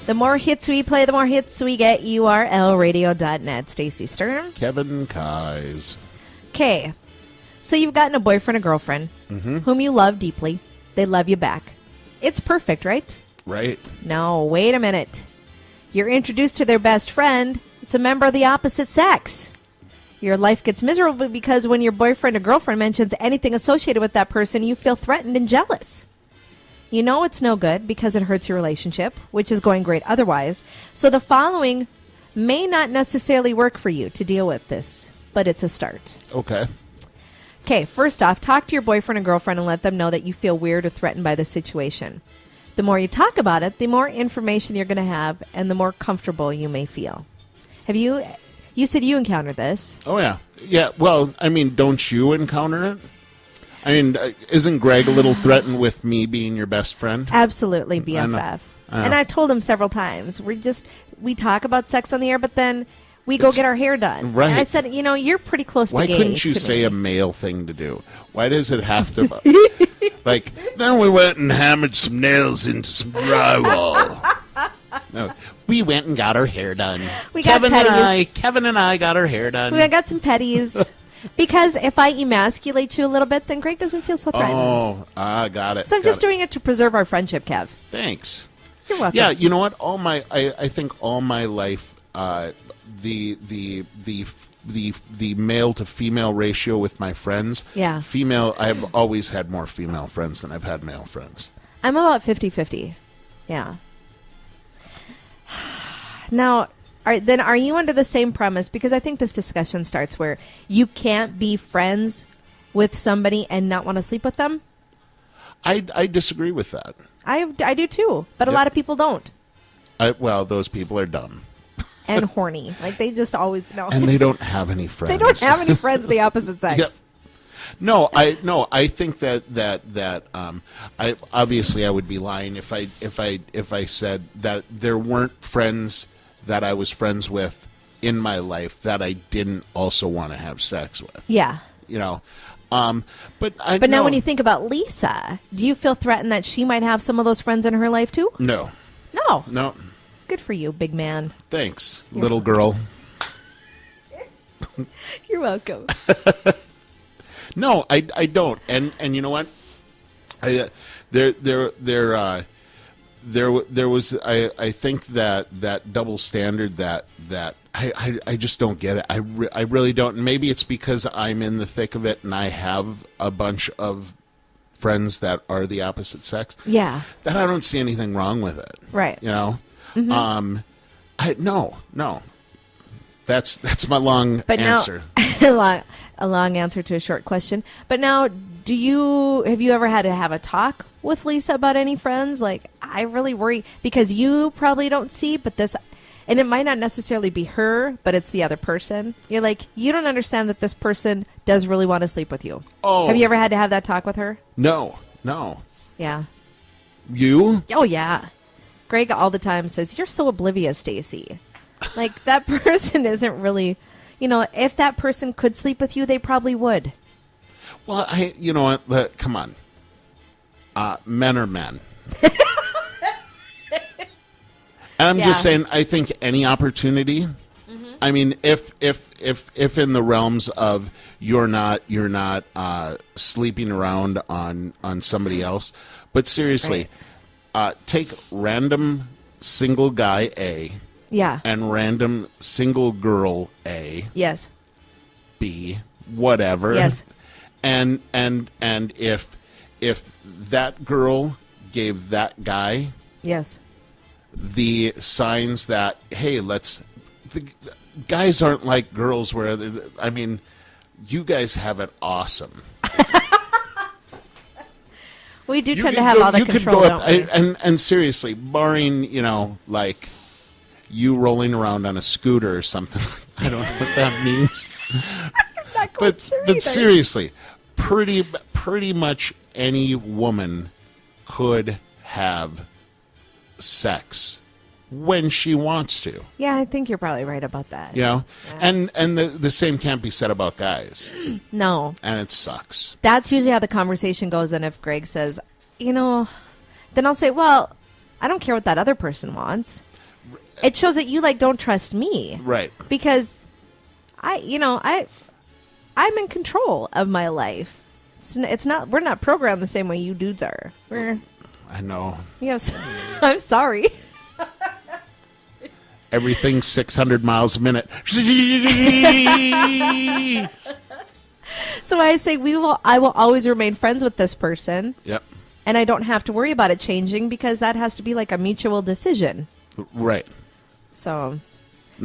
The more hits we play, the more hits we get. URLradio.net. Stacey Stern. Kevin Kais. Okay. So you've gotten a boyfriend or girlfriend whom you love deeply. They love you back. It's perfect, right? Right. No, wait a minute. You're introduced to their best friend. It's a member of the opposite sex. Your life gets miserable because when your boyfriend or girlfriend mentions anything associated with that person, you feel threatened and jealous. You know it's no good because it hurts your relationship, which is going great otherwise. So the following may not necessarily work for you to deal with this, but it's a start. Okay. Okay, first off, talk to your boyfriend or girlfriend and let them know that you feel weird or threatened by the situation. The more you talk about it, the more information you're going to have and the more comfortable you may feel. You said you encountered this. Oh, yeah. Yeah, well, I mean, don't you encounter it? I mean, isn't Greg a little threatened with me being your best friend? Absolutely, BFF. And I told him several times, we talk about sex on the air, but then we go get our hair done. Right. And I said, you're pretty close to gay. Why couldn't you say a male thing to do? Why does it have to... like, then we went and hammered some nails into some drywall. No, we went and got our hair done. Kevin and I got our hair done. We got some petties. Because if I emasculate you a little bit, then Greg doesn't feel so threatened. Oh, I got it. So I'm just doing it to preserve our friendship, Kev. Thanks. You're welcome. Yeah, you know what? I think all my life, the male to female ratio with my friends. Yeah. I've always had more female friends than I've had male friends. I'm about 50-50. Yeah. Now, are you under the same premise? Because I think this discussion starts where you can't be friends with somebody and not want to sleep with them. I disagree with that. I do too, but a lot of people don't. Well, those people are dumb. And horny. Like, they just always know. And they don't have any friends. They don't have any friends of the opposite sex. Yep. No, I think that I obviously I would be lying if I said that there weren't friends that I was friends with in my life that I didn't also want to have sex with. Yeah. You know. But now when you think about Lisa, do you feel threatened that she might have some of those friends in her life too? No. No. Good for you, big man. Thanks, little girl. You're welcome. No, I don't. And you know what? There was I think that double standard that I just don't get it. I really don't. And maybe it's because I'm in the thick of it and I have a bunch of friends that are the opposite sex. Yeah. That I don't see anything wrong with it. Right. You know? No. That's my long answer. Now, a long answer to a short question. But now, have you ever had to have a talk with Lisa about any friends? Like, I really worry because you probably don't see, but this, and it might not necessarily be her, but it's the other person. You're like, you don't understand that this person does really want to sleep with you. Oh. Have you ever had to have that talk with her? No. Yeah. You? Oh, yeah. Greg all the time says, you're so oblivious, Stacey. Like, that person isn't really, if that person could sleep with you, they probably would. Well, you know what? Come on. Men are men. And I'm just saying, I think any opportunity. I mean, if in the realms of you're not sleeping around on somebody else, but seriously, take random single guy A. Yeah. And random single girl A. Yes. B. Whatever. Yes. And if that girl gave that guy. Yes. The signs that, hey, the guys aren't like girls where, you guys have it awesome. We do tend to have all the control, don't we? And seriously, barring, like you rolling around on a scooter or something. I don't know what that means. I'm not quite sure but either. Seriously, pretty much any woman could have sex when she wants to. Yeah, I think you're probably right about that. Yeah. And the same can't be said about guys. No. And it sucks. That's usually how the conversation goes. And if Greg says, then I'll say, well, I don't care what that other person wants. it shows that you don't trust me. Right. Because I'm in control of my life. It's not, we're not programmed the same way you dudes are. I know. Yes. I'm sorry. Everything's 600 miles a minute. So I say I will always remain friends with this person. Yep. And I don't have to worry about it changing because that has to be a mutual decision. Right. So,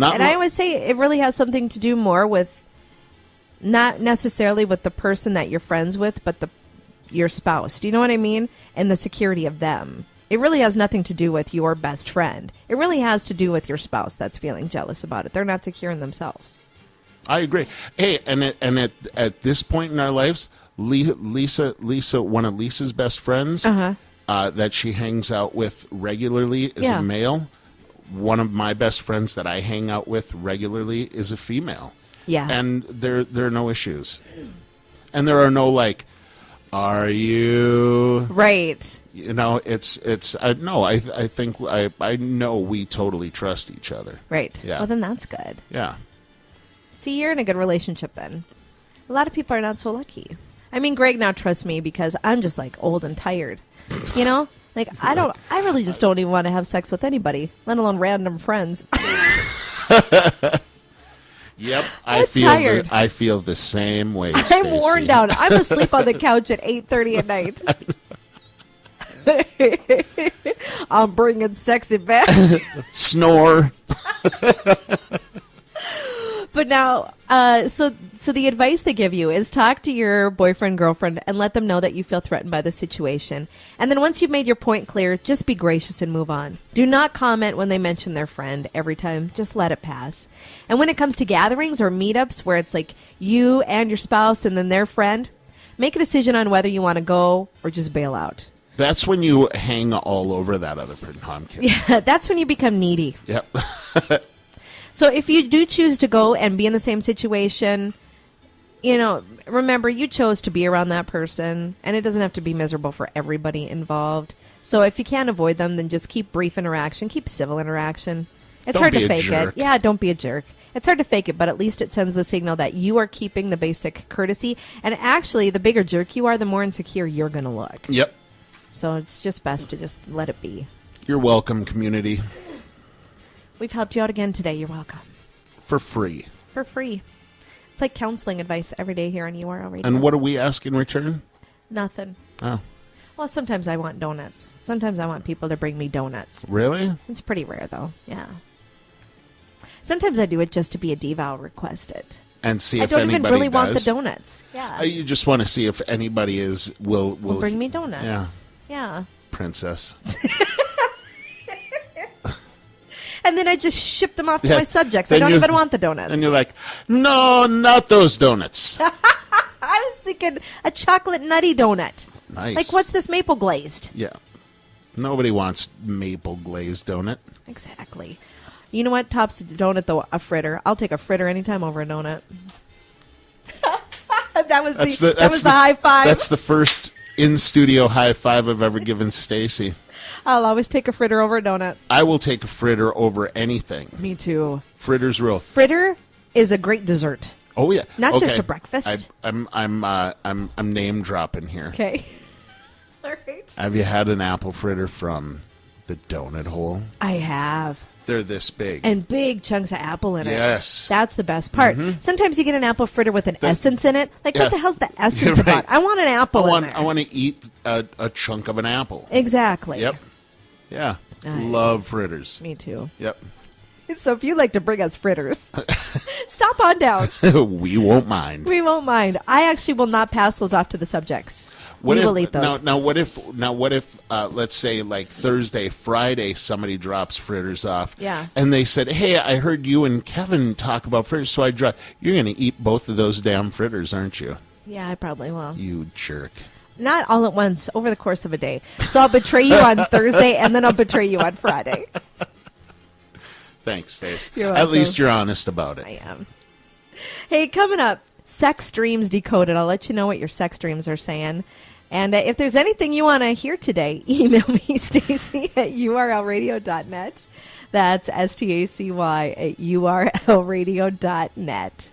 I always say it really has something to do more with not necessarily with the person that you're friends with, but your spouse. Do you know what I mean? And the security of them. It really has nothing to do with your best friend. It really has to do with your spouse that's feeling jealous about it. They're not secure in themselves. I agree. Hey, and at this point in our lives, Lisa, one of Lisa's best friends that she hangs out with regularly is a male. One of my best friends that I hang out with regularly is a female. Yeah. And there are no issues. And there are no are you right? It's no. I think I know we totally trust each other. Right. Yeah. Well, then that's good. Yeah. See, you're in a good relationship then. A lot of people are not so lucky. I mean, Greg now trusts me because I'm just old and tired. I really just don't even want to have sex with anybody, let alone random friends. Yep, I'm tired. I feel the same way. I'm Stacey. worn down. I'm asleep on the couch at 8:30 at night. I'm bringing sexy back. Snore. But now, so the advice they give you is talk to your boyfriend, girlfriend, and let them know that you feel threatened by the situation. And then once you've made your point clear, just be gracious and move on. Do not comment when they mention their friend every time. Just let it pass. And when it comes to gatherings or meetups where it's you and your spouse and then their friend, make a decision on whether you want to go or just bail out. That's when you hang all over that other person. No, I'm kidding. Yeah, that's when you become needy. Yep. So if you do choose to go and be in the same situation, remember you chose to be around that person, and it doesn't have to be miserable for everybody involved. So if you can't avoid them, then just keep brief interaction, keep civil interaction. It's hard to fake it. Yeah, don't be a jerk. It's hard to fake it, but at least it sends the signal that you are keeping the basic courtesy. And actually, the bigger jerk you are, the more insecure you're going to look. Yep. So it's just best to just let it be. You're welcome, community. We've helped you out again today. You're welcome. For free. For free. It's like counseling advice every day here on URL Radio. And what do we ask in return? Nothing. Oh. Well, sometimes I want donuts. Sometimes I want people to bring me donuts. Really? It's pretty rare, though. Yeah. Sometimes I do it just to be a diva. I'll request it. And see if anybody I don't even really does. want the donuts. Yeah. You just want to see if anybody will bring me donuts. Yeah. Yeah. Princess. And then I just ship them off to my subjects. I don't even want the donuts. And you're like, no, not those donuts. I was thinking a chocolate nutty donut. Nice. What's this maple glazed? Yeah. Nobody wants maple glazed donut. Exactly. You know what tops a donut, though? A fritter. I'll take a fritter anytime over a donut. that was the high five. That's the first in-studio high five I've ever given Stacey. I'll always take a fritter over a donut. I will take a fritter over anything. Me too. Fritter's real. Fritter is a great dessert. Oh yeah, not just a breakfast. I'm name dropping here. Okay. All right. Have you had an apple fritter from the Donut Hole? I have. They're this big. And big chunks of apple in it. Yes. That's the best part. Mm-hmm. Sometimes you get an apple fritter with an essence in it. What the hell's the essence about? I want an apple in there. I want to eat a chunk of an apple. Exactly. Yep. Yeah. Love fritters. Me too. Yep. So if you'd like to bring us fritters, stop on down. We won't mind. We won't mind. I actually will not pass those off to the subjects. We will eat those. Now what if let's say Thursday, Friday, somebody drops fritters off. Yeah. And they said, hey, I heard you and Kevin talk about fritters, so I dropped. You're going to eat both of those damn fritters, aren't you? Yeah, I probably will. You jerk. Not all at once, over the course of a day. So I'll betray you on Thursday, and then I'll betray you on Friday. Thanks, Stace. You're welcome. At least you're honest about it. I am. Hey, coming up, sex dreams decoded. I'll let you know what your sex dreams are saying. And if there's anything you want to hear today, email me, Stacy at urlradio.net. That's STACY at urlradio.net.